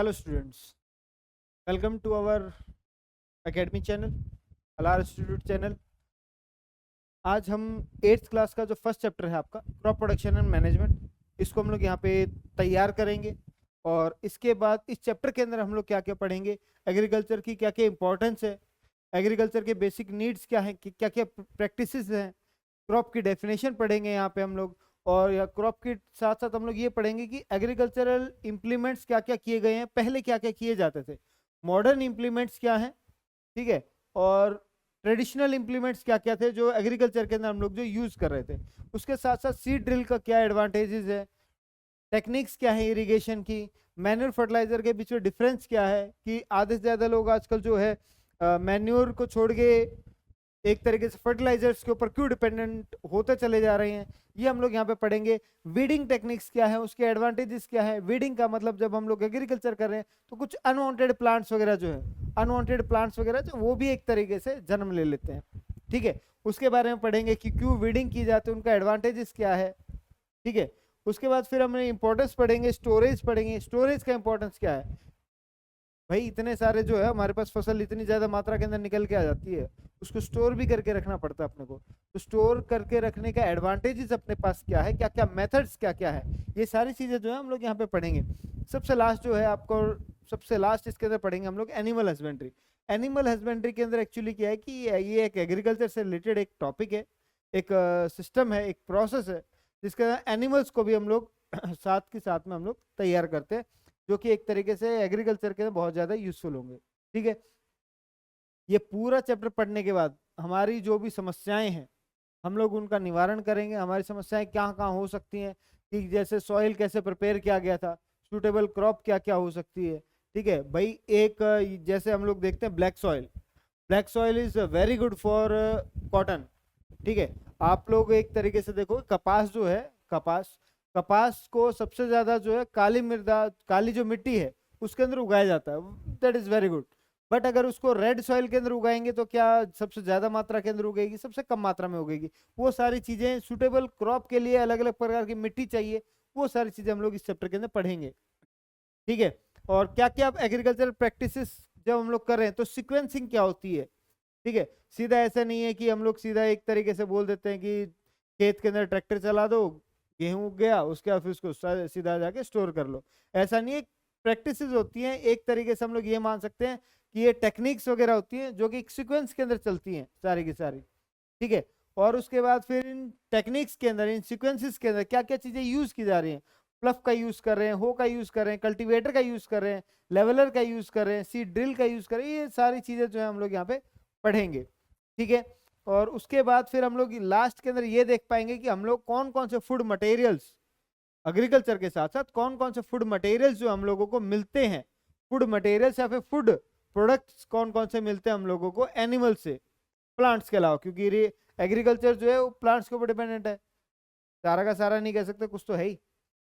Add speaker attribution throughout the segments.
Speaker 1: Hello students, welcome to our academy channel, Alar Institute channel। आज हम 8th class का जो फर्स्ट चैप्टर है आपका क्रॉप प्रोडक्शन एंड मैनेजमेंट, इसको हम लोग यहाँ पे तैयार करेंगे। और इसके बाद इस चैप्टर के अंदर हम लोग क्या क्या पढ़ेंगे, एग्रीकल्चर की क्या क्या इंपॉर्टेंस है, एग्रीकल्चर के बेसिक नीड्स क्या हैं, क्या क्या प्रैक्टिसेस हैं, क्रॉप की डेफिनेशन पढ़ेंगे यहाँ पे हम लोग। और या क्रॉप के साथ साथ हम लोग ये पढ़ेंगे कि एग्रीकल्चरल इम्प्लीमेंट्स क्या क्या किए गए हैं, पहले क्या क्या किए जाते थे, मॉडर्न इम्प्लीमेंट्स क्या हैं, ठीक है, और ट्रेडिशनल इम्प्लीमेंट्स क्या क्या थे जो एग्रीकल्चर के अंदर हम लोग जो यूज कर रहे थे। उसके साथ साथ सीड ड्रिल का क्या एडवांटेजेस है, टेक्निक्स क्या है इरिगेशन की, मैन्योर फर्टिलाइजर के बीच में डिफरेंस क्या है कि आधे से ज्यादा लोग आजकल जो है मैन्योर को छोड़ के एक तरीके से फर्टिलाइजर्स के ऊपर क्यों डिपेंडेंट होते चले जा रहे हैं, ये हम लोग यहाँ पे पढ़ेंगे। वीडिंग टेक्निक्स क्या है, उसके एडवांटेजेस क्या है। वीडिंग का मतलब जब हम लोग एग्रीकल्चर कर रहे हैं तो कुछ अनवांटेड प्लांट्स वगैरह जो है, अनवांटेड प्लांट्स वगैरह जो वो भी एक तरीके से जन्म ले लेते हैं, ठीक है, उसके बारे में पढ़ेंगे कि क्यों वीडिंग की जाती है, उनका एडवांटेजेस क्या है, ठीक है। उसके बाद फिर हमने इंपॉर्टेंस पढ़ेंगे, स्टोरेज पढ़ेंगे, स्टोरेज का इंपॉर्टेंस क्या है। भाई इतने सारे जो है हमारे पास फसल इतनी ज्यादा मात्रा के अंदर निकल के आ जाती है, उसको स्टोर भी करके रखना पड़ता है अपने को। तो स्टोर करके रखने का एडवांटेजेस अपने पास क्या है, क्या क्या मेथड्स क्या क्या है, ये सारी चीजें जो है हम लोग यहाँ पे पढ़ेंगे। सबसे लास्ट जो है आपको, सबसे लास्ट इसके अंदर पढ़ेंगे हम लोग एनिमल हस्बेंड्री। एनिमल हस्बेंड्री के अंदर एक्चुअली क्या है कि ये एक एग्रीकल्चर से रिलेटेड एक टॉपिक है, एक सिस्टम है, एक प्रोसेस है, जिसके अंदर एनिमल्स को भी हम लोग साथ के साथ में हम लोग तैयार करते हैं, जो कि एक तरीके से एग्रीकल्चर के अंदर बहुत ज्यादा यूजफुल होंगे, ठीक है। ये पूरा चैप्टर पढ़ने के बाद हमारी जो भी समस्याएं हैं हम लोग उनका निवारण करेंगे। हमारी समस्याएं कहाँ कहाँ हो सकती हैं कि जैसे सॉइल कैसे प्रिपेयर किया गया था, सूटेबल क्रॉप क्या क्या हो सकती है, ठीक है भाई। एक जैसे हम लोग देखते हैं black soil, black soil is very good for cotton, ठीक है। आप लोग एक तरीके से देखो कपास जो है, कपास कपास को सबसे ज्यादा जो है काली मृदा, काली जो मिट्टी है उसके अंदर उगाया जाता है, that is very good. But अगर उसको रेड सॉइल के अंदर उगाएंगे तो क्या सबसे ज्यादा मात्रा के अंदर उगेगी, सबसे कम मात्रा में उगेगी। वो सारी चीजें सुटेबल क्रॉप के लिए अलग अलग प्रकार की मिट्टी चाहिए, वो सारी चीजें हम लोग इस चैप्टर के अंदर पढ़ेंगे, ठीक है। और क्या क्या एग्रीकल्चर प्रैक्टिसेस जब हम लोग कर रहे हैं तो सिक्वेंसिंग क्या होती है, ठीक है। सीधा ऐसा नहीं है कि हम लोग सीधा एक तरीके से बोल देते हैं कि खेत के अंदर ट्रैक्टर चला दो, गेहूं उग गया, उसके बाद फिर उसको सीधा जाके स्टोर कर लो, ऐसा नहीं है। प्रैक्टिसेस होती हैं, एक तरीके से हम लोग ये मान सकते हैं कि ये टेक्निक्स वगैरह होती हैं जो कि एक सीक्वेंस के अंदर चलती हैं सारी की सारी, ठीक है। और उसके बाद फिर इन टेक्निक्स के अंदर, इन सीक्वेंसेस के अंदर क्या क्या चीजें यूज की जा रही हैं, प्लफ का यूज कर रहे हैं, हो का यूज कर रहे हैं, कल्टीवेटर का यूज कर रहे हैं, लेवलर का यूज कर रहे हैं, सीड ड्रिल का यूज कर रहे हैं, ये सारी चीजें जो है हम लोग यहाँ पे पढ़ेंगे, ठीक है। और उसके बाद फिर हम लोग लास्ट के अंदर ये देख पाएंगे कि हम लोग कौन कौन से फूड मटेरियल्स, एग्रीकल्चर के साथ साथ कौन कौन से फूड मटेरियल्स जो हम लोगों को मिलते हैं, फूड मटेरियल्स या फिर फूड प्रोडक्ट्स कौन कौन से मिलते हैं हम लोगों को एनिमल से, प्लांट्स के अलावा, क्योंकि ये एग्रीकल्चर जो है वो प्लांट्स के ऊपर डिपेंडेंट है, सारा का सारा नहीं कह सकते, कुछ तो है ही।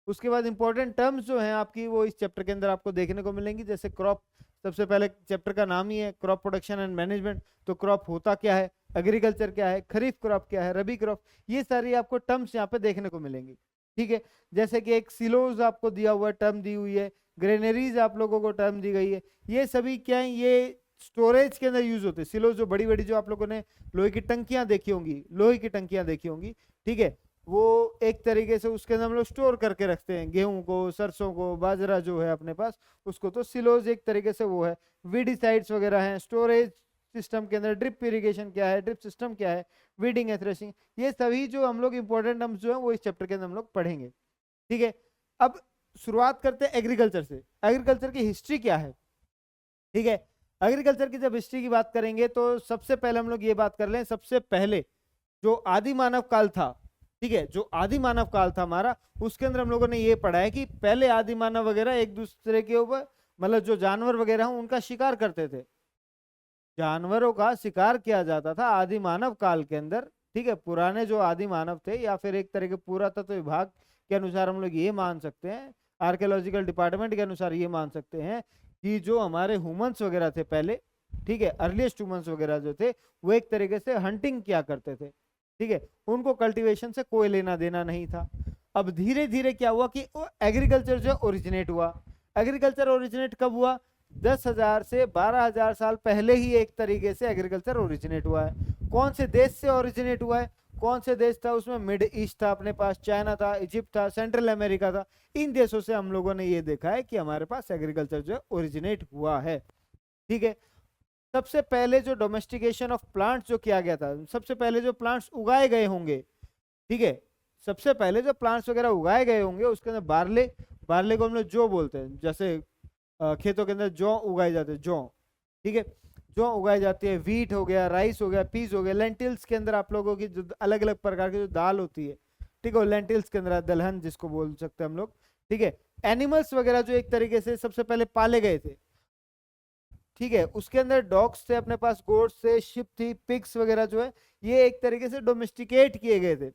Speaker 1: उसके बाद इंपॉर्टेंट टर्म्स जो हैं आपकी वो इस चैप्टर के अंदर आपको देखने को मिलेंगी, जैसे क्रॉप, सबसे पहले चैप्टर का नाम ही है क्रॉप प्रोडक्शन एंड मैनेजमेंट, तो क्रॉप होता क्या है, एग्रीकल्चर क्या है, खरीफ क्रॉप क्या है, रबी क्रॉप, ये सारी आपको टर्म्स यहाँ पे देखने को मिलेंगी, ठीक है। जैसे कि एक सिलोज आपको दिया हुआ टर्म दी हुई है, ग्रेनरीज आप लोगों को टर्म दी गई है, ये सभी क्या है, ये स्टोरेज के अंदर यूज होते हैं। सिलोज जो बड़ी बड़ी जो आप लोगों ने लोहे की टंकियां देखी होंगी, लोहे की टंकियां देखी होंगी, ठीक है, वो एक तरीके से उसके अंदर हम लोग स्टोर करके रखते हैं गेहूं को, सरसों को, बाजरा जो है अपने पास उसको, तो सिलोज एक तरीके से वो है। वीडिसाइड्स वगैरह हैं स्टोरेज सिस्टम के अंदर, ड्रिप इरिगेशन क्या है, ड्रिप सिस्टम क्या है, वीडिंग एंड थ्रेशिंग, ये सभी जो हम लोग इंपॉर्टेंट टर्म्स जो है वो इस चैप्टर के अंदर हम लोग पढ़ेंगे, ठीक है। अब शुरुआत करते हैं एग्रीकल्चर से। एग्रीकल्चर की हिस्ट्री क्या है, ठीक है। एग्रीकल्चर की जब हिस्ट्री की बात करेंगे तो सबसे पहले हम लोग ये बात कर लें, सबसे पहले जो आदि मानव काल था, ठीक है, जो आदि मानव काल था हमारा, उसके अंदर हम लोगों ने ये पढ़ा है कि पहले आदि मानव वगैरह एक दूसरे के ऊपर, मतलब जो जानवर वगैरह हैं उनका शिकार करते थे, जानवरों का शिकार किया जाता था आदि मानव काल के अंदर, ठीक है। पुराने जो आदि मानव थे, या फिर एक तरह के पुरातत्व विभाग के अनुसार हम लोग ये मान सकते हैं, आर्कियोलॉजिकल डिपार्टमेंट के अनुसार ये मान सकते हैं कि जो हमारे ह्यूमंस वगैरह थे पहले, ठीक है, अर्लीस्ट ह्यूमंस वगैरह जो थे वो एक तरीके से हंटिंग किया करते थे, ठीक है, उनको कल्टीवेशन से कोई लेना देना नहीं था। अब धीरे धीरे क्या हुआ कि एग्रीकल्चर जो ओरिजिनेट हुआ, एग्रीकल्चर ओरिजिनेट कब हुआ? 10,000 से 12,000 साल पहले ही एक तरीके से एग्रीकल्चर ओरिजिनेट हुआ है। कौन से देश से ओरिजिनेट हुआ है? कौन से देश था उसमें? मिड ईस्ट था अपने पास, चाइना था, इजिप्ट था, सेंट्रल अमेरिका था। इन देशों से हम लोगों ने ये देखा है कि हमारे पास एग्रीकल्चर जो ओरिजिनेट हुआ है। ठीक है, सबसे पहले जो डोमेस्टिकेशन ऑफ प्लांट्स जो किया गया था, सबसे पहले जो प्लांट्स उगाए गए होंगे, ठीक है, सबसे पहले जो प्लांट्स वगैरह उगाए गए होंगे उसके अंदर बार्ले, बार्ले को हम लोग जौ बोलते हैं, जैसे खेतों के अंदर जौ उगाए जाते हैं, जौ, ठीक है, जौ उगाई जाती है। वीट हो गया, राइस हो गया, पीस हो गया। लेंटिल्स के अंदर आप लोगों की जो अलग अलग प्रकार की जो दाल होती है, ठीक है, लेंटिल्स के अंदर दलहन जिसको बोल सकते हैं हम लोग, ठीक है। एनिमल्स वगैरह जो एक तरीके से सबसे पहले पाले गए थे, ठीक है, उसके अंदर डॉग्स थे अपने पास, गोट्स थे, शिप थी, पिग्स वगैरह जो है ये एक तरीके से डोमेस्टिकेट किए गए थे।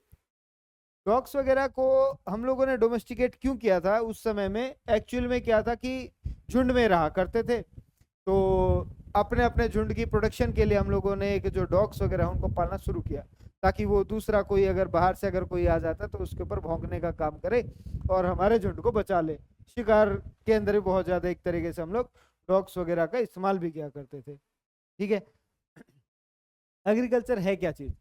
Speaker 1: डॉग्स वगैरह को हम लोगों ने डोमेस्टिकेट क्यों किया था? उस समय में एक्चुअल में क्या था कि झुंड में रहा करते थे, तो अपने अपने झुंड की प्रोटेक्शन के लिए हम लोगों ने एक जो डॉग्स वगैरह उनको पालना शुरू किया, ताकि वो दूसरा कोई अगर बाहर से अगर कोई आ जाता तो उसके ऊपर भौंकने का काम करे और हमारे झुंड को बचा ले। शिकार के अंदर भी बहुत ज्यादा एक तरीके से हम लोग डॉग्स वगैरह का इस्तेमाल भी किया करते थे। ठीक है, एग्रीकल्चर है क्या चीज?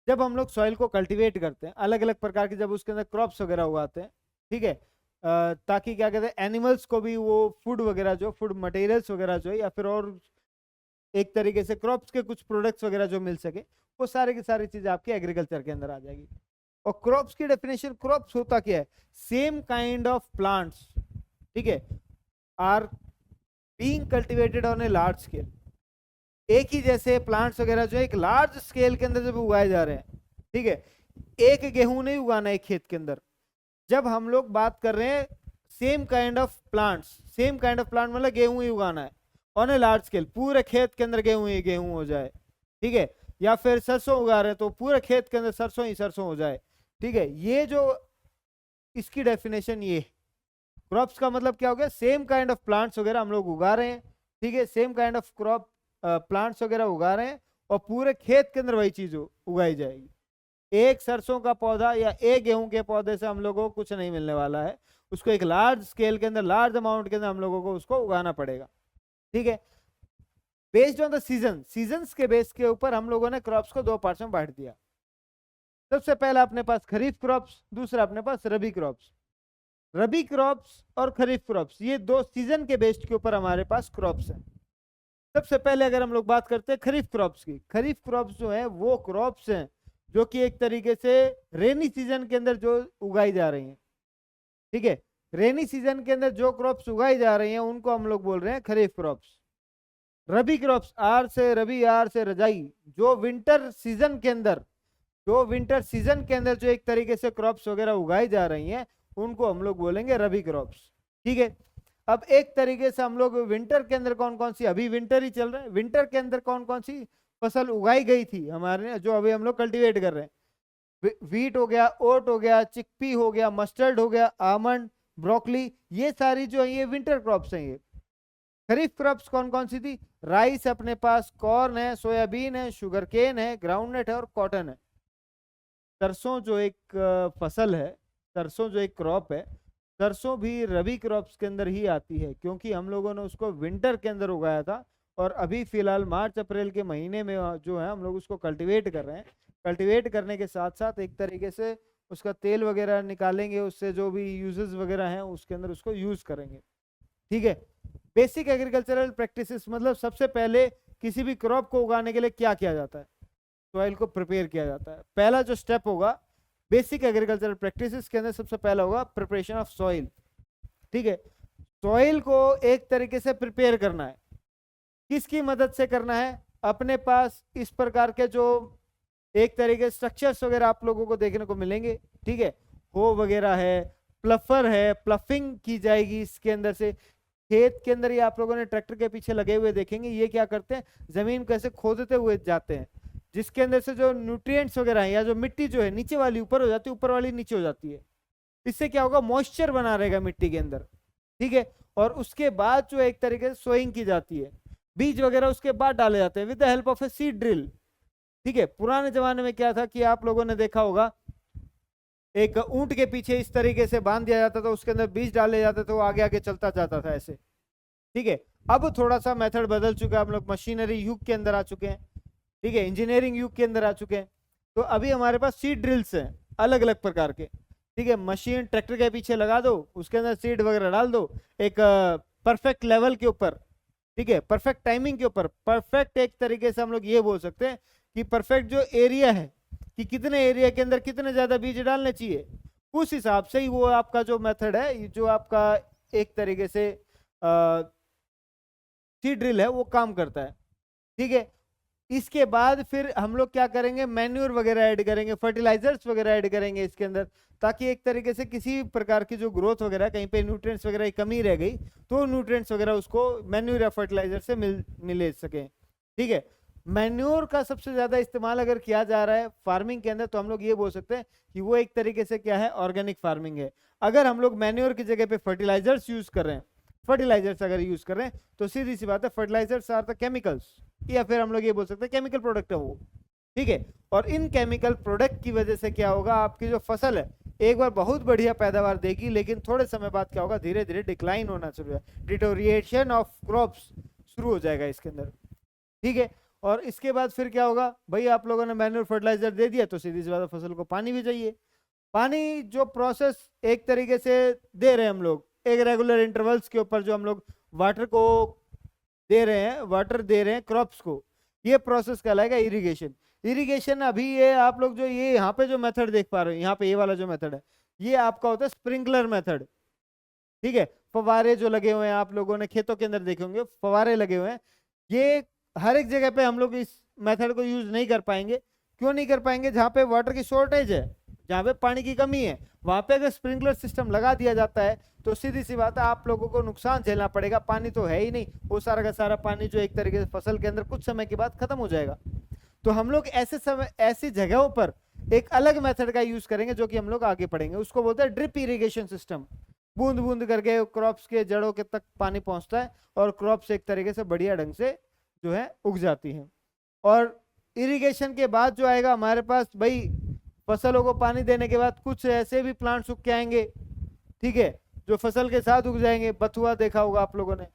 Speaker 1: जब हम लोग सॉइल को कल्टीवेट करते हैं, अलग अलग प्रकार के जब उसके अंदर क्रॉप्स वगैरह उगाते हैं, ठीक है, ताकि क्या कहते हैं एनिमल्स को भी वो फूड वगैरह जो फूड मटेरियल्स वगैरह जो या फिर और एक तरीके से क्रॉप्स के कुछ प्रोडक्ट्स वगैरह जो मिल सके, वो सारे की सारी चीजें आपके एग्रीकल्चर के अंदर आ जाएगी। और क्रॉप्स की डेफिनेशन, क्रॉप्स होता क्या है? सेम काइंड ऑफ प्लांट्स, ठीक है, are being cultivated on a large scale. एक ही जैसे प्लांट्स वगैरह जो है एक लार्ज स्केल के अंदर जब उगाए जा रहे हैं, ठीक है, एक गेहूं नहीं उगाना है खेत के अंदर। जब हम लोग बात कर रहे हैं same kind of plants, same kind of plant मतलब गेहूं ही उगाना है ऑन ए लार्ज स्केल, पूरे खेत के अंदर गेहूं ही गेहूं हो जाए, ठीक है, या फिर सरसों उगा रहे हैं तो पूरे खेत के अंदर सरसों ही सरसों हो जाए, ठीक है। ये जो इसकी डेफिनेशन ये क्रॉप्स का मतलब क्या हो गया? सेम काइंड ऑफ प्लांट्स वगैरह हम लोग उगा रहे हैं, ठीक है, same kind of crop plants वगैरह उगा रहे हैं और पूरे खेत के अंदर वही चीज उगाई जाएगी। एक सरसों का पौधा या एक गेहूं के पौधे से हम लोगों को कुछ नहीं मिलने वाला है, उसको एक लार्ज स्केल के अंदर, लार्ज अमाउंट के अंदर हम लोगों को उसको उगाना पड़ेगा, ठीक है। Based on the season, seasons के बेस के ऊपर हम लोगों ने क्रॉप्स को दो पार्ट्स में बांट दिया। सबसे पहला अपने पास खरीफ क्रॉप्स, दूसरा अपने पास रबी क्रॉप्स। रबी क्रॉप्स और खरीफ क्रॉप्स ये दो सीजन के बेस्ड के ऊपर हमारे पास क्रॉप्स हैं। सबसे पहले अगर हम लोग बात करते हैं खरीफ क्रॉप्स की, खरीफ क्रॉप्स जो है वो क्रॉप्स हैं जो कि एक तरीके से रेनी सीजन के अंदर जो उगाई जा रही हैं, ठीक है, रेनी सीजन के अंदर जो क्रॉप्स उगाई जा रही हैं उनको हम लोग बोल रहे हैं खरीफ क्रॉप्स। रबी क्रॉप्स, आर से रबी, आर से रजाई, जो विंटर सीजन के अंदर, जो विंटर सीजन के अंदर जो एक तरीके से क्रॉप्स वगैरह उगाई जा रही हैं उनको हम लोग बोलेंगे रबी क्रॉप्स, ठीक है। अब एक तरीके से हम लोग विंटर के अंदर कौन कौन सी, अभी विंटर ही चल रहा है, विंटर के अंदर कौन कौन सी फसल उगाई गई थी हमारे, जो अभी हम लोग कल्टीवेट कर रहे हैं, वीट हो गया, ओट हो गया, चिकपी हो गया, मस्टर्ड हो गया, आमंड, ब्रोकली, ये सारी जो है ये विंटर क्रॉप्स हैं। ये खरीफ क्रॉप्स कौन कौन सी थी? राइस अपने पास, कॉर्न है, सोयाबीन है, शुगर केन है, ग्राउंडनट है और कॉटन है। सरसों जो एक फसल है, सरसों जो एक क्रॉप है, सरसों भी रबी क्रॉप्स के अंदर ही आती है, क्योंकि हम लोगों ने उसको विंटर के अंदर उगाया था और अभी फिलहाल मार्च अप्रैल के महीने में जो है हम लोग उसको कल्टीवेट कर रहे हैं। कल्टीवेट करने के साथ साथ एक तरीके से उसका तेल वगैरह निकालेंगे, उससे जो भी यूजेस वगैरह हैं उसके अंदर उसको यूज करेंगे, ठीक है। बेसिक एग्रीकल्चरल प्रैक्टिसेस मतलब सबसे पहले किसी भी क्रॉप को उगाने के लिए क्या किया जाता है? सॉइल को प्रिपेयर किया जाता है। पहला जो स्टेप होगा बेसिक एग्रीकल्चरल प्रैक्टिसेस के अंदर सबसे पहला होगा प्रिपरेशन ऑफ सॉइल, ठीक है। सॉइल को एक तरीके से प्रिपेयर करना है, किसकी मदद से करना है? अपने पास इस प्रकार के जो एक तरीके स्ट्रक्चर्स वगैरह आप लोगों को देखने को मिलेंगे, ठीक है, हो वगैरह है, प्लफर है, प्लफिंग की जाएगी इसके अंदर से। खेत के अंदर ये आप लोगों ने ट्रैक्टर के पीछे लगे हुए देखेंगे, ये क्या करते हैं, जमीन कैसे खोदते हुए जाते हैं, जिसके अंदर से जो न्यूट्रिएंट्स वगैरह हैं या जो मिट्टी जो है नीचे वाली ऊपर हो जाती है, ऊपर वाली नीचे हो जाती है, इससे क्या होगा, मॉइस्चर बना रहेगा मिट्टी के अंदर, ठीक है। और उसके बाद जो एक तरीके से सोइंग की जाती है, बीज वगैरह उसके बाद डाले जाते हैं with the help of a seed drill, ठीक है। पुराने जमाने में क्या था कि आप लोगों ने देखा होगा एक ऊंट के पीछे इस तरीके से बांध दिया जाता था, उसके अंदर बीज डाले जाते थे, वो आगे आगे चलता जाता था ऐसे। ठीक है, अब थोड़ा सा मेथड बदल चुका है, हम लोग मशीनरी युग के अंदर आ चुके हैं। ठीक है, इंजीनियरिंग युग के अंदर आ चुके हैं। तो अभी हमारे पास सीड ड्रिल्स हैं अलग अलग प्रकार के। ठीक है, मशीन ट्रैक्टर के पीछे लगा दो, उसके अंदर सीड वगैरह डाल दो, एक परफेक्ट लेवल के ऊपर, ठीक है, परफेक्ट टाइमिंग के ऊपर, परफेक्ट एक तरीके से हम लोग ये बोल सकते हैं कि परफेक्ट जो एरिया है कि कितने एरिया के अंदर कितने ज्यादा बीज डालने चाहिए, उस हिसाब से ही वो आपका जो मेथड है, जो आपका एक तरीके से सीड ड्रिल है, वो काम करता है। ठीक है, इसके बाद फिर हम लोग क्या करेंगे, मैन्यूर वगैरह ऐड करेंगे, फर्टिलाइजर्स वगैरह ऐड करेंगे इसके अंदर, ताकि एक तरीके से किसी प्रकार की जो ग्रोथ वगैरह, कहीं पे न्यूट्रिएंट्स वगैरह की कमी रह गई तो न्यूट्रिएंट्स वगैरह उसको मैन्यूर या फर्टिलाइजर से मिले सके। ठीक है, मैन्योर का सबसे ज्यादा इस्तेमाल अगर किया जा रहा है फार्मिंग के अंदर, तो हम लोग ये बोल सकते हैं कि वो एक तरीके से क्या है, ऑर्गेनिक फार्मिंग है। अगर हम लोग मैन्योर की जगह पे फर्टिलाइजर्स यूज कर रहे हैं, फर्टिलाइजर्स अगर यूज कर रहे हैं, तो सीधी सी बात है, फर्टिलाइजर्स आर द केमिकल्स, या फिर हम लोग ये बोल सकते हैं केमिकल प्रोडक्ट है वो। ठीक है, और इन केमिकल प्रोडक्ट की वजह से क्या होगा, आपकी जो फसल है एक बार बहुत बढ़िया पैदावार देगी, लेकिन थोड़े समय बाद क्या होगा, धीरे धीरे डिक्लाइन होना शुरू है, डिटोरिएशन ऑफ क्रॉप्स शुरू हो जाएगा इसके अंदर। ठीक है, और इसके बाद फिर क्या होगा भाई, आप लोगों ने मैन्यूर फर्टिलाइजर दे दिया, तो सीधी सी बात है, फसल को पानी भी चाहिए। पानी जो प्रोसेस एक तरीके से दे रहे हैं हम लोग, एक रेगुलर इंटरवल्स के ऊपर जो हम लोग वाटर को दे रहे हैं, वाटर दे रहे हैं क्रॉप्स को, ये प्रोसेस कहलाएगा इरिगेशन। इरिगेशन अभी ये आप लोग जो ये यहाँ पे जो मेथड देख पा रहे हो, यहाँ पे ये वाला जो मेथड है, ये आपका होता है स्प्रिंकलर मेथड। ठीक है, फवारे जो लगे हुए हैं, आप लोगों ने खेतों के अंदर देखे होंगे फवारे लगे हुए हैं, ये हर एक जगह पे हम लोग इस मेथड को यूज नहीं कर पाएंगे। क्यों नहीं कर पाएंगे, जहां पे वाटर की शॉर्टेज है, जहां पे पानी की कमी है, वहां पे अगर स्प्रिंकलर सिस्टम लगा दिया जाता है, तो सीधी सी बात है, आप लोगों को नुकसान झेलना पड़ेगा। पानी तो है ही नहीं, वो सारा का सारा पानी जो एक तरीके से फसल के अंदर कुछ समय के बाद खत्म हो जाएगा। तो हम लोग ऐसे समय ऐसी जगहों पर एक अलग मेथड का यूज करेंगे, जो कि हम लोग आगे पढ़ेंगे, उसको बोलते हैं ड्रिप इरिगेशन सिस्टम। बूंद बूंद करके क्रॉप्स के जड़ों के तक पानी पहुंचता है, और क्रॉप्स एक तरीके से बढ़िया ढंग से जो है उग जाती हैं। और इरिगेशन के बाद जो आएगा हमारे पास भाई, फसलों को पानी देने के बाद कुछ ऐसे भी प्लांट्स उग के आएंगे, ठीक है, जो फसल के साथ उग जाएंगे। बथुआ देखा होगा आप लोगों ने,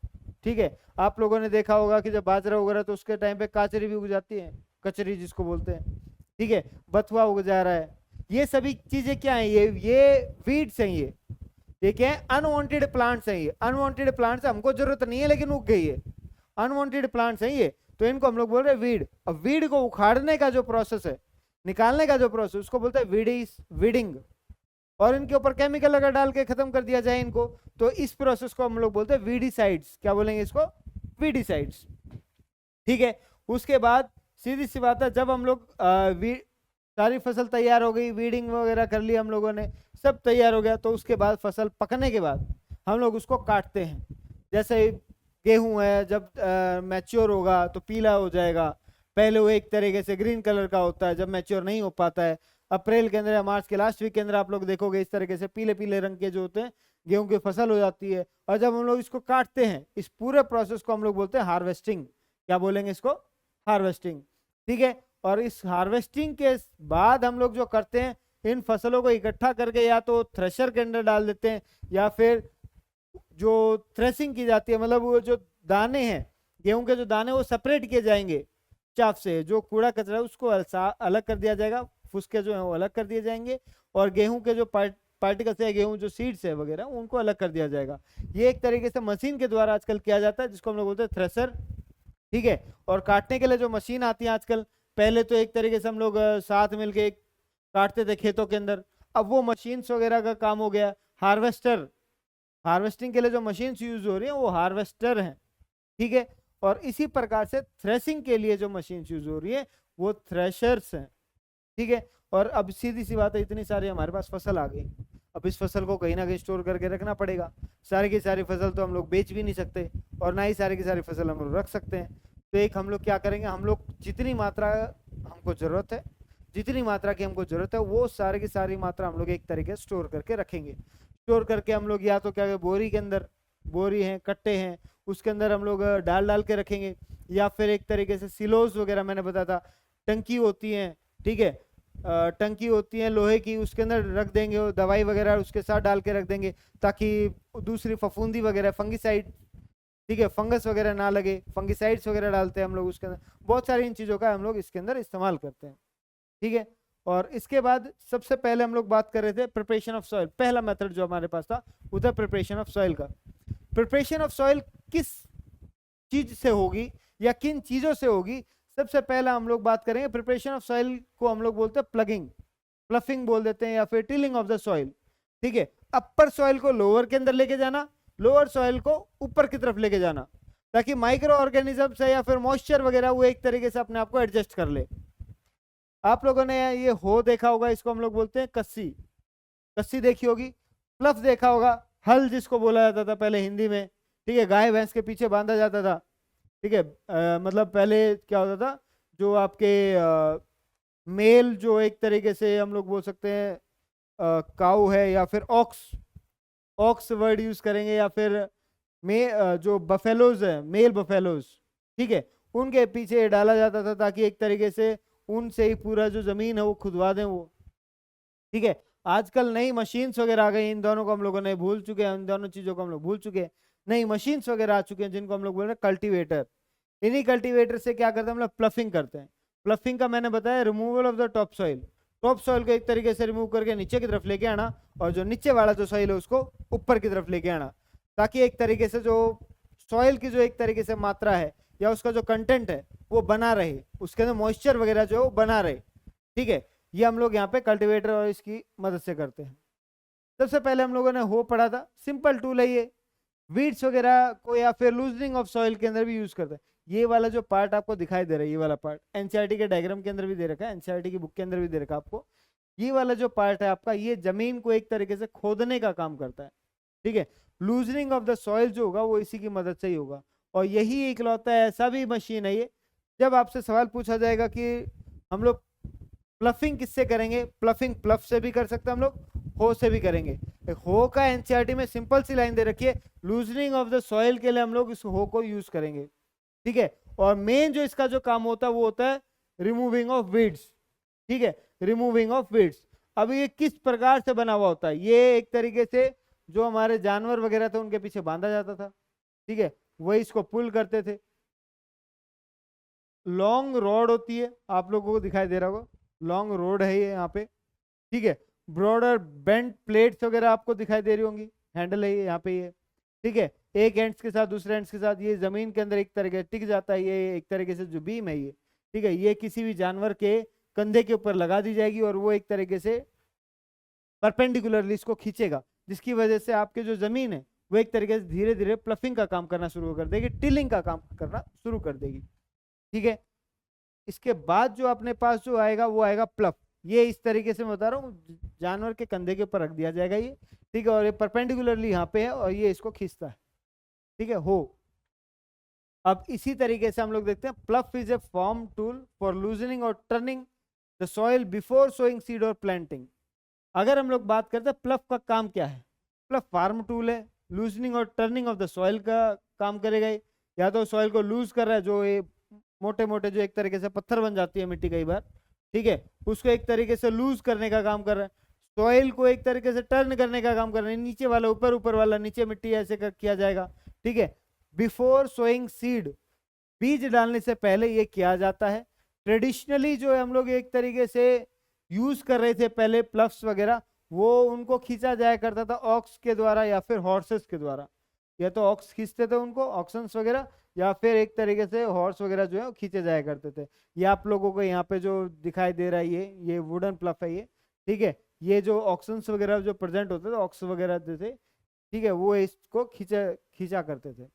Speaker 1: ठीक है, आप लोगों ने देखा होगा कि जब बाजरा उग रहा है तो उसके टाइम पे काचरी भी उग जाती है, कचरी जिसको बोलते हैं। ठीक है, बथुआ उग जा रहा है, ये सभी चीजें क्या है, ये वीड्स हैं, ये क्या है, अनवांटेड प्लांट्स हैं। ये अनवांटेड प्लांट्स हमको जरूरत नहीं है लेकिन उग गई है, अनवांटेड प्लांट्स हैं ये, तो इनको हम लोग बोल रहे हैं वीड। अब वीड को उखाड़ने का जो प्रोसेस है, निकालने का जो प्रोसेस, उसको बोलते हैं वीडिंग। और इनके ऊपर केमिकल अगर डाल के खत्म कर दिया जाए इनको, तो इस प्रोसेस को हम लोग बोलते हैं वीडिसाइड्स। क्या बोलेंगे इसको, वीडिसाइड्स। ठीक है, उसके बाद सीधी सी बात है, जब हम लोग सारी फसल तैयार हो गई, वीडिंग वगैरह कर ली हम लोगों ने, सब तैयार हो गया, तो उसके बाद फसल पकने के बाद हम लोग उसको काटते हैं। जैसे गेहूं है, जब मैच्योर होगा तो पीला हो जाएगा, पहले वो एक तरीके से ग्रीन कलर का होता है, जब मैच्योर नहीं हो पाता है, अप्रैल के अंदर या मार्च के लास्ट वीक के अंदर आप लोग देखोगे इस तरीके से पीले पीले रंग के जो होते हैं गेहूं की फसल हो जाती है। और जब हम लोग इसको काटते हैं, इस पूरे प्रोसेस को हम लोग बोलते हैं हार्वेस्टिंग। क्या बोलेंगे इसको, हार्वेस्टिंग। ठीक है, और इस हार्वेस्टिंग के बाद हम लोग जो करते हैं, इन फसलों को इकट्ठा करके या तो थ्रेशर के अंदर डाल देते हैं, या फिर जो थ्रेसिंग की जाती है, मतलब वो जो दाने हैं गेहूं के, जो दाने वो सेपरेट किए जाएंगे चाफ से, जो कूड़ा कचरा है उसको अलग कर दिया जाएगा, फुसके जो है वो अलग कर दिए जाएंगे, और गेहूं के जो पार्टिकल्स है, गेहूं जो सीड्स है वगैरह, उनको अलग कर दिया जाएगा। ये एक तरीके से मशीन के द्वारा आजकल किया जाता है, जिसको हम लोग बोलते हैं थ्रेसर। ठीक है, और काटने के लिए जो मशीन आती है आजकल, पहले तो एक तरीके से हम लोग साथ मिलके काटते थे खेतों के अंदर, अब वो मशीन्स वगैरह का काम हो गया। हार्वेस्टर, हार्वेस्टिंग के लिए जो मशीन्स यूज हो रही हैं वो हार्वेस्टर हैं। ठीक है, और इसी प्रकार से थ्रेसिंग के लिए जो मशीन्स यूज हो रही है वो थ्रेशर्स हैं। ठीक है, और अब सीधी सी बात है, इतनी सारी हमारे पास फसल आ गई, अब इस फसल को कहीं ना कहीं स्टोर करके रखना पड़ेगा। सारी की सारी फसल तो हम लोग बेच भी नहीं सकते, और ना ही सारी की सारी फसल हम लोग रख सकते हैं। तो एक हम लोग क्या करेंगे, हम लोग जितनी मात्रा हमको जरूरत है, जितनी मात्रा की हमको जरूरत है, वो सारी की सारी मात्रा हम लोग एक तरीके से स्टोर करके रखेंगे। स्टोर करके हम लोग या तो क्या बोरी के अंदर, बोरी हैं, कट्टे हैं, उसके अंदर हम लोग डाल डाल के रखेंगे, या फिर एक तरीके से सिलोज वगैरह, मैंने बताया था टंकी होती हैं, ठीक है, टंकी होती है लोहे की, उसके अंदर रख देंगे वो दवाई वगैरह उसके साथ डाल के रख देंगे ताकि दूसरी फफूंदी वगैरह फंगिसाइड, ठीक है, फंगस वगैरह ना लगे, फंगिसाइड्स वगैरह डालते हैं हम लोग उसके अंदर। बहुत सारी इन चीज़ों का हम लोग इसके अंदर इस्तेमाल करते हैं, ठीक है। और इसके बाद सबसे पहले हम लोग बात कर रहे थे प्रिपरेशन ऑफ सॉइल। पहला मेथड जो हमारे पास था वो था प्रिपरेशन ऑफ सॉइल का। प्रिपरेशन ऑफ सॉइल किस चीज से होगी या किन चीजों से होगी? सबसे पहला हम लोग बात करेंगे प्रिपरेशन ऑफ सॉइल को हम लोग बोलते हैं प्लगिंग, प्लफिंग बोल देते हैं, या फिर टिलिंग ऑफ द सॉइल, ठीक है। अपर सॉइल को लोअर के अंदर लेके जाना, लोअर सॉइल को ऊपर की तरफ लेके जाना, ताकि माइक्रो ऑर्गेनिजम्स है या फिर मॉइस्चर वगैरह वो एक तरीके से अपने आप को एडजस्ट कर ले। आप लोगों ने ये हो देखा होगा, इसको हम लोग बोलते हैं कस्सी, कस्सी देखी होगी। प्लफ देखा होगा, हल जिसको बोला जाता था पहले हिंदी में, ठीक है, गाय भैंस के पीछे बांधा जाता था, ठीक है। मतलब पहले क्या होता था, जो आपके मेल जो एक तरीके से हम लोग बोल सकते हैं काऊ है, या फिर ऑक्स, ऑक्स वर्ड यूज करेंगे, या फिर जो बफेलोज है, मेल बफेलोज, ठीक है, उनके पीछे डाला जाता था ताकि एक तरीके से उनसे ही पूरा जो जमीन है वो खुदवा दें वो, ठीक है। आजकल नई मशीन्स वगैरह आ गई, इन दोनों को हम लोगों ने भूल चुके हैं, इन दोनों चीजों को हम लोग भूल चुके हैं। नई मशीन्स वगैरह आ चुके हैं जिनको हम लोग बोल रहे हैं कल्टीवेटर। इन्हीं कल्टीवेटर से क्या करते हैं हम लोग? प्लफिंग करते हैं। प्लफिंग का मैंने बताया removal of the top soil, top soil को एक तरीके से रिमूव करके नीचे की तरफ लेके आना, और जो नीचे वाला जो सॉइल है उसको ऊपर की तरफ लेके आना, ताकि एक तरीके से जो सॉइल की जो एक तरीके से मात्रा है या उसका जो कंटेंट है वो बना रहे, उसके अंदर मॉइस्चर वगैरह जो है वो बना रहे, ठीक है। ये हम लोग यहाँ पे कल्टीवेटर और इसकी मदद से करते हैं। सबसे पहले हम लोगों ने हो पढ़ा था, सिंपल टूल है ये, वीड्स वगैरह को या फिर लूजनिंग ऑफ सॉइल के अंदर भी यूज करते हैं। ये वाला जो पार्ट आपको दिखाई दे रहा है, ये वाला पार्ट एनसीईआरटी के डायग्राम के अंदर भी दे रखा है, एनसीईआरटी की बुक के अंदर भी दे रखा है आपको। ये वाला जो पार्ट है आपका, ये जमीन को एक तरीके से खोदने का काम करता है, ठीक है। लूजनिंग ऑफ द सॉइल जो होगा वो इसी की मदद से ही होगा, और यही इकलौता ऐसा भी मशीन है ये, जब आपसे सवाल पूछा जाएगा कि हम लोग प्लफिंग किससे करेंगे, प्लफिंग प्लफ से भी कर सकते हैं हम लोग, हो से भी करेंगे। हो का एनसीईआरटी में सिंपल सी लाइन दे रखी है, लूजनिंग ऑफ द सॉइल के लिए हम लोग इस हो को यूज करेंगे, ठीक है। और मेन जो इसका जो काम होता है वो होता है रिमूविंग ऑफ वीड्स, ठीक है, रिमूविंग ऑफ वीड्स। अब ये किस प्रकार से बना हुआ होता है? ये एक तरीके से जो हमारे जानवर वगैरह थे उनके पीछे बांधा जाता था, ठीक है, वही इसको पुल करते थे। लॉन्ग रॉड होती है, आप लोगों को दिखाई दे रहा होगा, लॉन्ग रोड है ये यहाँ पे, ठीक है। ब्रॉडर बेंट प्लेट्स वगैरह आपको दिखाई दे रही होंगी, हैंडल है ये यहाँ पे ये, ठीक है। एक एंड्स के साथ दूसरे एंड्स के साथ ये जमीन के अंदर एक तरीके टिक जाता है, ये एक तरीके से जो बीम है ये, ठीक है, ये किसी भी जानवर के कंधे के ऊपर लगा दी जाएगी और वो एक तरीके से परपेंडिकुलरली इसको खींचेगा, जिसकी वजह से आपके जो जमीन है वो एक तरीके से धीरे धीरे प्लफिंग का काम करना शुरू कर देगी, टिलिंग का काम करना शुरू कर देगी, ठीक है। इसके बाद जो अपने पास जो आएगा वो आएगा प्लफ। ये इस तरीके से मैं बता रहा हूँ, जानवर के कंधे के ऊपर रख दिया जाएगा ये, ठीक है, और ये परपेंडिकुलरली यहाँ पे है और ये इसको खींचता है, ठीक है, हो। अब इसी तरीके से हम लोग देखते हैं plough is a farm tool for loosening और turning the soil before sowing seed और प्लांटिंग। अगर हम लोग बात करते हैं प्लफ का काम क्या है, प्लफ फार्म टूल है, लूजनिंग और टर्निंग ऑफ द सॉइल का काम करेगा। या तो सॉइल को लूज कर रहा है, जो ये मोटे मोटे जो एक तरीके से पत्थर बन जाती है मिट्टी कई बार, ठीक है, उसको एक तरीके से लूज करने का काम कर रहा है। सॉइल को एक तरीके से टर्न करने का काम कर रहे हैं, नीचे वाला ऊपर, ऊपर वाला नीचे, मिट्टी ऐसे किया जाएगा, ठीक है। बिफोर सोइंग सीड, बीज डालने से पहले ये किया जाता है। ट्रेडिशनली जो है हम लोग एक तरीके से यूज कर रहे थे पहले प्लफ्स वगैरह, वो उनको खींचा जाया करता था ऑक्स के द्वारा या फिर हॉर्सेस के द्वारा, या तो ऑक्स खींचते थे उनको, ऑक्शंस वगैरह, या फिर एक तरीके से हॉर्स वगैरह जो है वो खींचे जाया करते थे। ये आप लोगों को यहाँ पे जो दिखाई दे रहा है ये वुडन प्लफ है ये, ठीक है। ये जो ऑक्शंस वगैरह जो प्रेजेंट होते थे, ऑक्स वगैरह थे, ठीक है, वो इसको खींचा करते थे।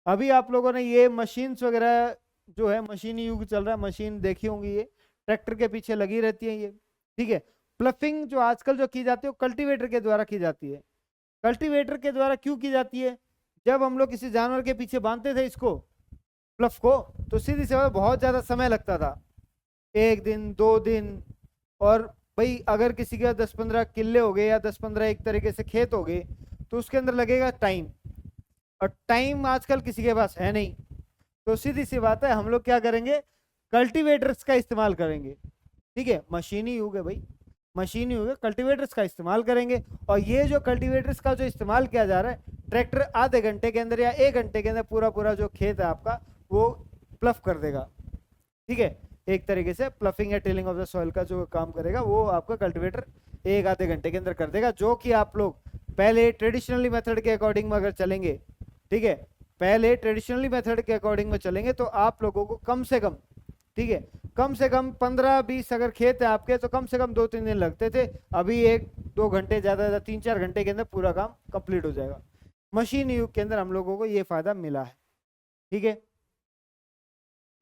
Speaker 1: अभी आप लोगों ने ये मशीन्स वगैरह जो है, मशीनी युग चल रहा है, मशीन देखी होंगी, ये ट्रैक्टर के पीछे लगी रहती है ये, ठीक है। प्लफिंग जो आजकल जो की जाती है वो कल्टीवेटर के द्वारा की जाती है। कल्टीवेटर के द्वारा क्यों की जाती है? जब हम लोग किसी जानवर के पीछे बांधते थे इसको, प्लफ को, तो सीधी सी बात बहुत ज्यादा समय लगता था, 1 दिन 2 दिन। और भाई अगर किसी के 10-15 किले हो गए या 10-15 एक तरीके से खेत हो गए, तो उसके अंदर लगेगा टाइम, और टाइम आजकल किसी के पास है नहीं। तो सीधी सी बात है, हम लोग क्या करेंगे, कल्टीवेटर्स का इस्तेमाल करेंगे, ठीक है, मशीनी युग है भाई, मशीनी युग है, कल्टीवेटर्स का इस्तेमाल करेंगे। और ये जो कल्टीवेटर्स का जो इस्तेमाल किया जा रहा है, ट्रैक्टर आधे घंटे के अंदर या 1 घंटे के अंदर पूरा पूरा जो खेत है आपका वो प्लफ कर देगा। ठीक है, एक तरीके से प्लफिंग या टिलिंग ऑफ द सॉइल का जो काम करेगा वो आपका कल्टीवेटर 1 आधे घंटे के अंदर कर देगा। जो कि आप लोग पहले ट्रेडिशनली मेथड के अकॉर्डिंग में अगर चलेंगे, ठीक है, पहले ट्रेडिशनली मेथड के अकॉर्डिंग में चलेंगे तो आप लोगों को कम से कम, ठीक है, कम से कम 15-20 अगर खेत है आपके तो कम से कम 2-3 दिन लगते थे। अभी 1-2 घंटे, ज़्यादा 3-4 घंटे के अंदर पूरा काम कंप्लीट हो जाएगा। मशीन युग के अंदर हम लोगों को ये फायदा मिला है। ठीक है,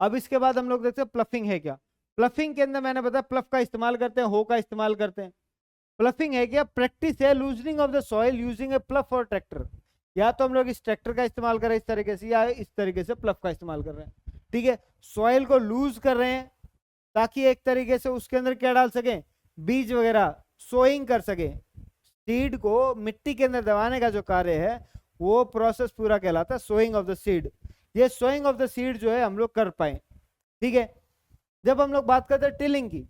Speaker 1: अब इसके बाद हम लोग देखते हैं प्लफिंग है क्या। प्लफिंग के अंदर मैंने बताया प्लफ का इस्तेमाल करते हैं, हो का इस्तेमाल करते हैं। प्लफिंग है क्या, प्रैक्टिस है loosening of the soil using ए प्लफ और ट्रैक्टर। या तो हम लोग इस ट्रैक्टर का इस्तेमाल कर रहे हैं इस तरीके से, या इस तरीके से प्लफ का इस्तेमाल कर रहे हैं। ठीक है, सॉइल को लूज कर रहे हैं ताकि एक तरीके से उसके अंदर क्या डाल सके, बीज वगैरह सोइंग कर सके। सीड को मिट्टी के अंदर दबाने का जो कार्य है वो प्रोसेस पूरा कहलाता है सोइंग ऑफ द सीड। ये सोइंग ऑफ द सीड जो है हम लोग कर पाए। ठीक है, जब हम लोग बात करते हैं टिलिंग की,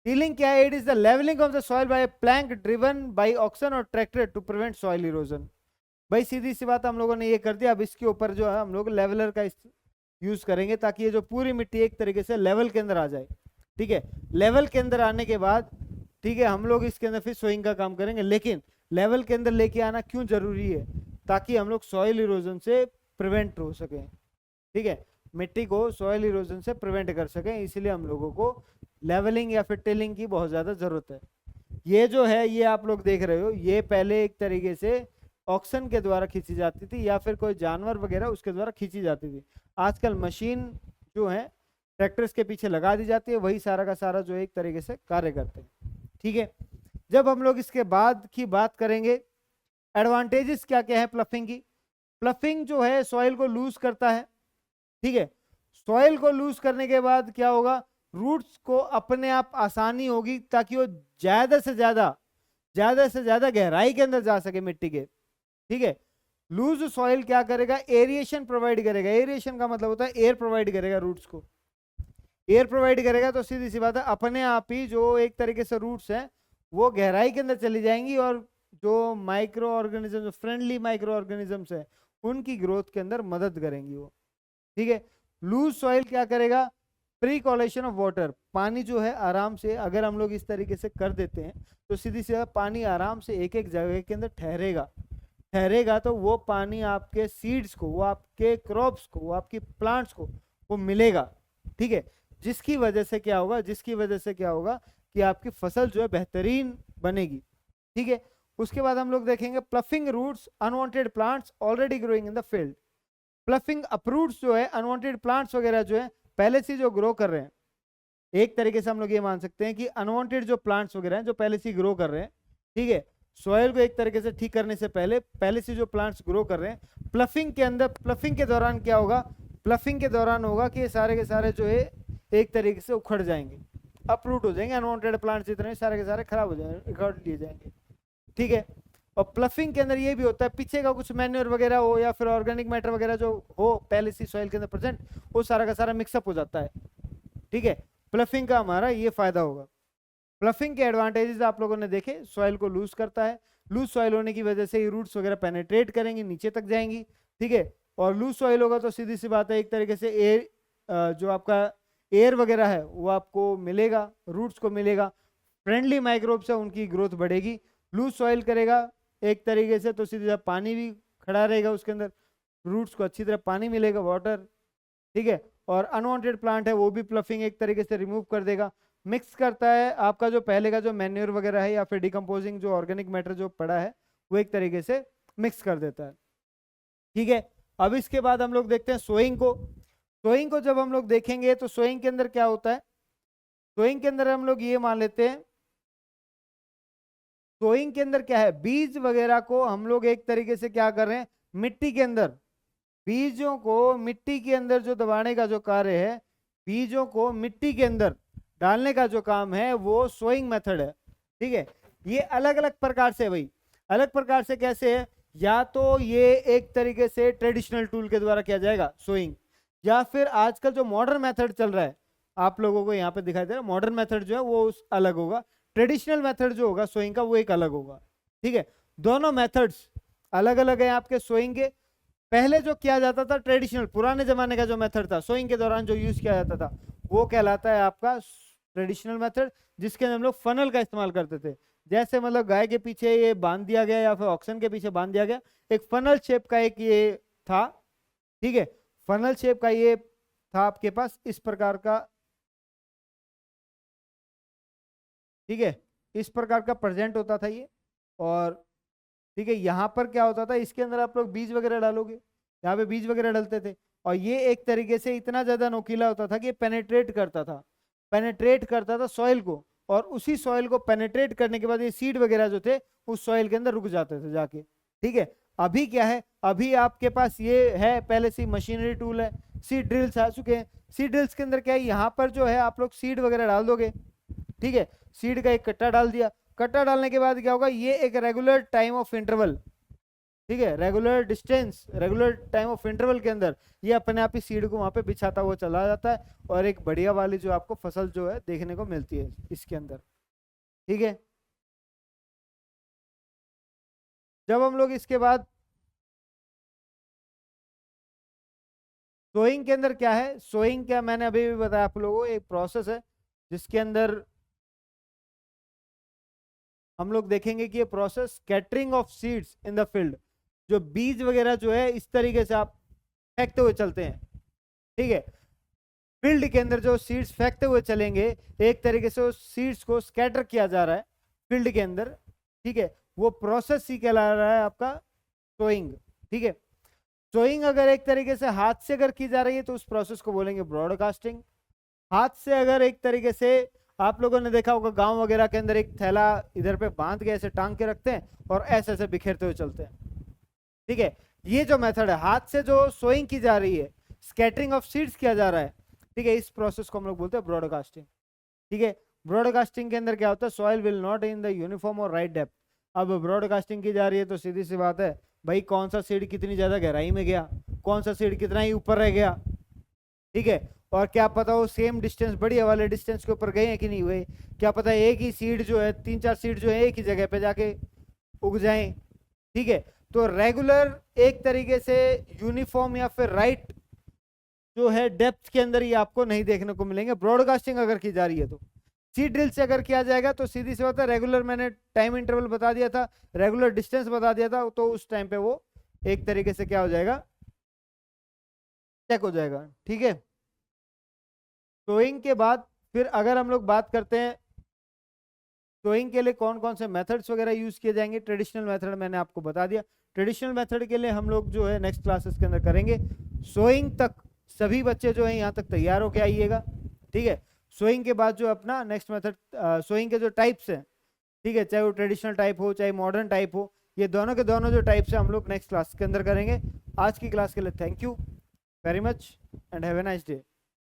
Speaker 1: टिलिंग क्या है, it is the levelling of the soil by plank driven by oxen और tractor to prevent soil erosion. भाई सीधी सी बात हम लोगों ने ये कर दिया। अब इसके ऊपर जो है हम लोग लेवलर का यूज करेंगे ताकि ये जो पूरी मिट्टी एक तरीके से लेवल के अंदर आ जाए। ठीक है, लेवल के अंदर आने के बाद, ठीक है, हम लोग इसके अंदर फिर सोइंग का काम करेंगे। लेकिन लेवल के अंदर लेके आना क्यों जरूरी है, ताकि हम लोग सॉइल इरोजन से प्रिवेंट हो सकें। ठीक है, मिट्टी को सॉइल इरोजन से प्रिवेंट कर सकें, इसलिए हम लोगों को लेवलिंग या फिर टिलिंग की बहुत ज़्यादा ज़रूरत है। ये जो है ये आप लोग देख रहे हो, ये पहले एक तरीके से ऑक्सन के द्वारा खींची जाती थी या फिर कोई जानवर वगैरह उसके द्वारा खींची जाती थी। आजकल मशीन जो है ट्रैक्टर्स के पीछे लगा दी जाती है, वही सारा का सारा जो एक तरीके से कार्य करते हैं। ठीक है, जब हम लोग इसके बाद की बात करेंगे एडवांटेजेस क्या क्या है प्लफिंग की। प्लफिंग जो है सॉइल को लूज करता है। ठीक है, सॉइल को लूज करने के बाद क्या होगा, रूट्स को अपने आप आसानी होगी ताकि वो ज्यादा से ज्यादा गहराई के अंदर जा सके मिट्टी के। ठीक है, लूज सॉइल क्या करेगा, एरिएशन प्रोवाइड करेगा। एरिएशन का मतलब होता है एयर प्रोवाइड करेगा रूट्स को। एयर प्रोवाइड करेगा तो सीधी सी बात है अपने आप ही जो एक तरीके से रूट्स हैं वो गहराई के अंदर चली जाएंगी और जो माइक्रो ऑर्गेनिज्म, जो फ्रेंडली माइक्रो ऑर्गेनिजम्स है उनकी ग्रोथ के अंदर मदद करेंगी वो। ठीक है, लूज सॉइल क्या करेगा, प्रीकॉलेशन ऑफ वाटर। पानी जो है आराम से अगर हम लोग इस तरीके से कर देते हैं तो सीधी सी पानी आराम से एक एक जगह के अंदर ठहरेगा तो वो पानी आपके सीड्स को, वो आपके क्रॉप्स को, वो आपकी प्लांट्स को वो मिलेगा। ठीक है, जिसकी वजह से क्या होगा कि आपकी फसल जो है बेहतरीन बनेगी। ठीक है, उसके बाद हम लोग देखेंगे ploughing roots unwanted plants already growing in the field. Ploughing uproots जो है अनवांटेड प्लांट्स वगैरह जो है पहले से जो ग्रो कर रहे हैं, एक तरीके से हम लोग ये मान सकते हैं कि अनवांटेड जो प्लांट्स वगैरह हैं जो पहले से ग्रो कर रहे हैं। ठीक है, सॉइल को एक तरीके से ठीक करने से पहले से जो प्लांट्स ग्रो कर रहे हैं, प्लफिंग के अंदर, प्लफिंग के दौरान क्या होगा, प्लफिंग के दौरान होगा कि ये सारे के सारे जो है एक तरीके से उखड़ जाएंगे, अपरूट हो जाएंगे। अनवांटेड प्लांट्स जितने सारे के सारे खराब हो जाएंगे, उखाड़ लिए जाएंगे। ठीक है, और प्लफिंग के अंदर ये भी होता है पीछे का कुछ मैन्योर वगैरह हो या फिर ऑर्गेनिक मैटर वगैरह जो हो पहले से सॉइल के अंदर प्रेजेंट, वो सारा का सारा मिक्सअप हो जाता है। ठीक है, प्लफिंग का हमारा ये फायदा होगा। प्लफिंग के एडवांटेजेस आप लोगों ने देखे, सॉइल को लूज करता है। लूज सॉइल होने की वजह से ये रूट्स वगैरह पेनिट्रेट करेंगी, नीचे तक जाएंगी। ठीक है, और लूज सॉइल होगा तो सीधी सी बात है एक तरीके से एयर जो आपका एयर वगैरह है वो आपको मिलेगा, रूट्स को मिलेगा, फ्रेंडली माइक्रोब्स है उनकी ग्रोथ बढ़ेगी। लूज सॉइल करेगा एक तरीके से तो सीधे पानी भी खड़ा रहेगा उसके अंदर, रूट्स को अच्छी तरह पानी मिलेगा, वाटर। ठीक है, और अनवांटेड प्लांट है वो भी प्लफिंग एक तरीके से रिमूव कर देगा। मिक्स करता है आपका जो पहले का जो मैन्योर वगैरह है या फिर डिकम्पोजिंग जो ऑर्गेनिक मैटर जो पड़ा है वो एक तरीके से मिक्स कर देता है। ठीक है, अब इसके बाद हम लोग देखते हैं सोइंग को। सोइंग को जब हम लोग देखेंगे तो सोइंग के अंदर क्या होता है, सोइंग के अंदर हम लोग ये मान लेते हैं, सोइंग के अंदर क्या है, बीज वगैरह को हम लोग एक तरीके से क्या कर रहे हैं, मिट्टी के अंदर, बीजों को मिट्टी के अंदर जो दबाने का जो कार्य है, बीजों को मिट्टी के अंदर डालने का जो काम है वो सोइंग मेथड है। ठीक है, ये अलग अलग प्रकार से भाई, अलग प्रकार से कैसे है, या तो ये एक तरीके से ट्रेडिशनल टूल के द्वारा किया जाएगा सोइंग, या फिर आजकल जो मॉडर्न मेथड चल रहा है, आप लोगों को यहाँ पे दिखाई दे रहा है। मॉडर्न मेथड जो है वो अलग होगा, ट्रेडिशनल मेथड जो होगा सोइंग का वो एक अलग होगा। ठीक है, दोनों मेथड्स अलग अलग है आपके सोइंग के। पहले जो किया जाता था ट्रेडिशनल, पुराने जमाने का जो मेथड था सोइंग के दौरान जो यूज किया जाता था, वो कहलाता है आपका ट्रेडिशनल मेथड, जिसके अंदर हम लोग फनल का इस्तेमाल करते थे। जैसे मतलब गाय के पीछे ये बांध दिया गया या फिर ऑक्सन के पीछे बांध दिया गया, एक फनल शेप का एक ये था। ठीक है, फनल शेप का ये था आपके पास इस प्रकार का। ठीक है, इस प्रकार का प्रेजेंट होता था ये। और ठीक है, यहाँ पर क्या होता था, इसके अंदर आप लोग बीज वगैरह डालोगे, यहाँ पे बीज वगैरह डालते थे, और ये एक तरीके से इतना ज्यादा नोकीला होता था कि पेनेट्रेट करता था सॉइल को, और उसी सॉइल को पेनेट्रेट करने के बाद ये सीड वगैरह जो थे उस सॉइल के अंदर रुक जाते थे जाके। ठीक है, अभी क्या है, अभी आपके पास ये है पहले से मशीनरी टूल है, सीड ड्रिल्स आ चुके हैं। सीड ड्रिल्स के अंदर क्या है, यहाँ पर जो है आप लोग सीड वगैरह डाल दोगे। ठीक है, सीड का एक कट्टा डाल दिया, कट्टा डालने के बाद क्या होगा, ये एक रेगुलर टाइम ऑफ इंटरवल, ठीक है, regular distance, regular time of interval के अंदर ये अपने आप ही सीड को वहां पे बिछाता हुआ चला जाता है, और एक बढ़िया वाली जो आपको फसल जो है देखने को मिलती है इसके अंदर। ठीक है, जब हम लोग इसके बाद सोइंग के अंदर क्या है, सोइंग क्या मैंने अभी भी बताया आप लोगों को, एक प्रोसेस है जिसके अंदर हम लोग देखेंगे कि ये process scattering of seeds in the field, जो बीज वगैरह जो है इस तरीके से आप फेंकते हुए चलते हैं। ठीक है, फील्ड के अंदर जो सीड्स फेंकते हुए चलेंगे, एक तरीके से उस सीड्स को स्कैटर किया जा रहा है फील्ड के अंदर। ठीक है, वो प्रोसेस ही कहला रहा है आपका सोइंग। ठीक है, सोइंग अगर एक तरीके से हाथ से अगर की जा रही है तो उस प्रोसेस को बोलेंगे ब्रॉडकास्टिंग। हाथ से अगर एक तरीके से, आप लोगों ने देखा होगा गांव वगैरह के अंदर एक थैला इधर पे बांध के ऐसे टांग के रखते हैं और ऐसे ऐसे बिखेरते हुए चलते हैं। ठीक है, ये जो मेथड है हाथ से जो सोइंग की जा रही है, स्कैटरिंग ऑफ सीड्स किया जा रहा है, ठीक है, इस प्रोसेस को हम लोग बोलते हैं ब्रॉडकास्टिंग। ठीक है, ब्रॉडकास्टिंग के अंदर क्या होता है, soil will not in the uniform और राइट डेप्थ। अब ब्रॉडकास्टिंग की जा रही है तो सीधी सी बात है भाई, कौन सा सीड कितनी ज्यादा गहराई में गया, कौन सा सीड कितना ही ऊपर रह गया। ठीक है, और क्या पता वो सेम डिस्टेंस, बढ़िया वाले डिस्टेंस के ऊपर गए हैं कि नहीं हुए, क्या पता एक ही सीड जो है, 3-4 सीड जो है एक ही जगह पे जाके उग जाएं। ठीक है, तो रेगुलर एक तरीके से यूनिफॉर्म या फिर राइट जो है डेप्थ के अंदर ये आपको नहीं देखने को मिलेंगे ब्रॉडकास्टिंग अगर की जा रही है तो। सीड ड्रिल से अगर किया जाएगा तो सीधी सी बात है, रेगुलर मैंने टाइम इंटरवल बता दिया था, रेगुलर डिस्टेंस बता दिया था, तो उस टाइम पे वो एक तरीके से क्या हो जाएगा, चेक हो जाएगा। ठीक है, सोइंग के बाद फिर अगर हम लोग बात करते हैं सोइंग के लिए कौन कौन से मेथड्स वगैरह यूज किए जाएंगे, ट्रेडिशनल मेथड मैंने आपको बता दिया। ट्रेडिशनल मेथड के लिए हम लोग जो है नेक्स्ट क्लासेस के अंदर करेंगे। सोइंग तक सभी बच्चे जो है यहाँ तक तैयार होके आइएगा। ठीक है, सोइंग के बाद जो अपना नेक्स्ट मेथड, सोइंग के जो टाइप्स हैं, ठीक है, चाहे वो ट्रेडिशनल टाइप हो चाहे मॉडर्न टाइप हो, ये दोनों के दोनों जो टाइप्स हैं हम लोग नेक्स्ट क्लास के अंदर करेंगे। आज की क्लास के लिए thank you very much and have a nice day.